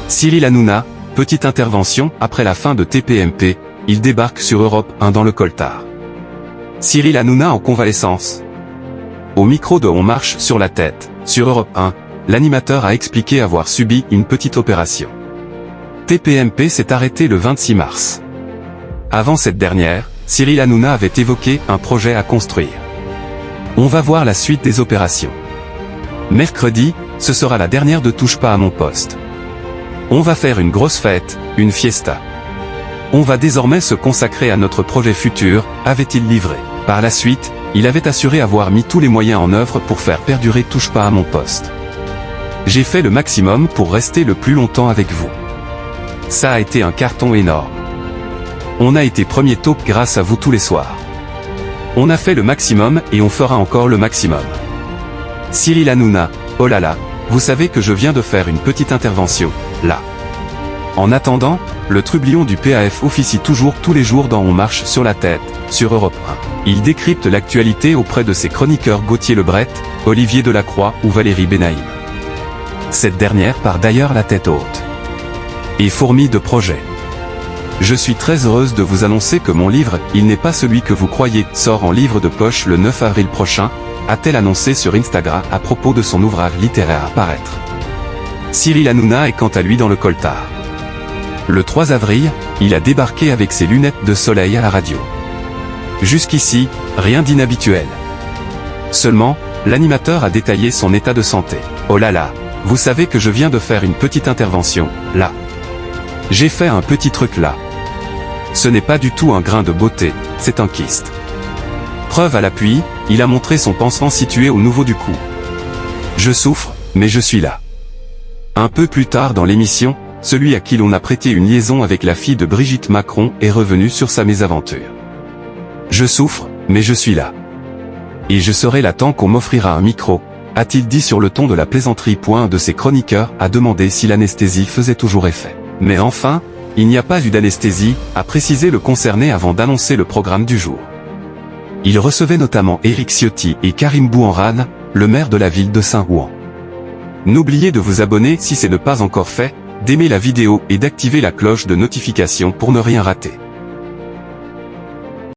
Cyril Hanouna, petite intervention, après la fin de TPMP, il débarque sur Europe 1 dans le coltard. Cyril Hanouna en convalescence. Au micro de On marche sur la tête, sur Europe 1, l'animateur a expliqué avoir subi une petite opération. TPMP s'est arrêté le 26 mars. Avant cette dernière, Cyril Hanouna avait évoqué un projet à construire. On va voir la suite des opérations. Mercredi, ce sera la dernière de Touche pas à mon poste. On va faire une grosse fête, une fiesta. On va désormais se consacrer à notre projet futur, avait-il livré. Par la suite, il avait assuré avoir mis tous les moyens en œuvre pour faire perdurer Touche pas à mon poste. J'ai fait le maximum pour rester le plus longtemps avec vous. Ça a été un carton énorme. On a été premier top grâce à vous tous les soirs. On a fait le maximum et on fera encore le maximum. Cyril Hanouna, oh là là, vous savez que je viens de faire une petite intervention, là. En attendant, le trublion du PAF officie toujours tous les jours dans On marche sur la tête, sur Europe 1. Il décrypte l'actualité auprès de ses chroniqueurs Gauthier Lebret, Olivier Delacroix ou Valérie Benaïm. Cette dernière part d'ailleurs la tête haute. Et fourmille de projets. Je suis très heureuse de vous annoncer que mon livre « Il n'est pas celui que vous croyez » sort en livre de poche le 9 avril prochain, a-t-elle annoncé sur Instagram à propos de son ouvrage littéraire à paraître. Cyril Hanouna est quant à lui dans le coltard. Le 3 avril, il a débarqué avec ses lunettes de soleil à la radio. Jusqu'ici, rien d'inhabituel. Seulement, l'animateur a détaillé son état de santé. Oh là là, vous savez que je viens de faire une petite intervention, là. J'ai fait un petit truc là. Ce n'est pas du tout un grain de beauté, c'est un kyste. Preuve à l'appui, il a montré son pansement situé au niveau du cou. Je souffre, mais je suis là. Un peu plus tard dans l'émission, celui à qui l'on a prêté une liaison avec la fille de Brigitte Macron est revenu sur sa mésaventure. Je souffre, mais je suis là. Et je serai là tant qu'on m'offrira un micro, a-t-il dit sur le ton de la plaisanterie. Un de ses chroniqueurs a demandé si l'anesthésie faisait toujours effet. Mais enfin, il n'y a pas eu d'anesthésie, a précisé le concerné avant d'annoncer le programme du jour. Il recevait notamment Éric Ciotti et Karim Bouhanrane, le maire de la ville de Saint-Ouen. N'oubliez de vous abonner si ce n'est pas encore fait, d'aimer la vidéo et d'activer la cloche de notification pour ne rien rater.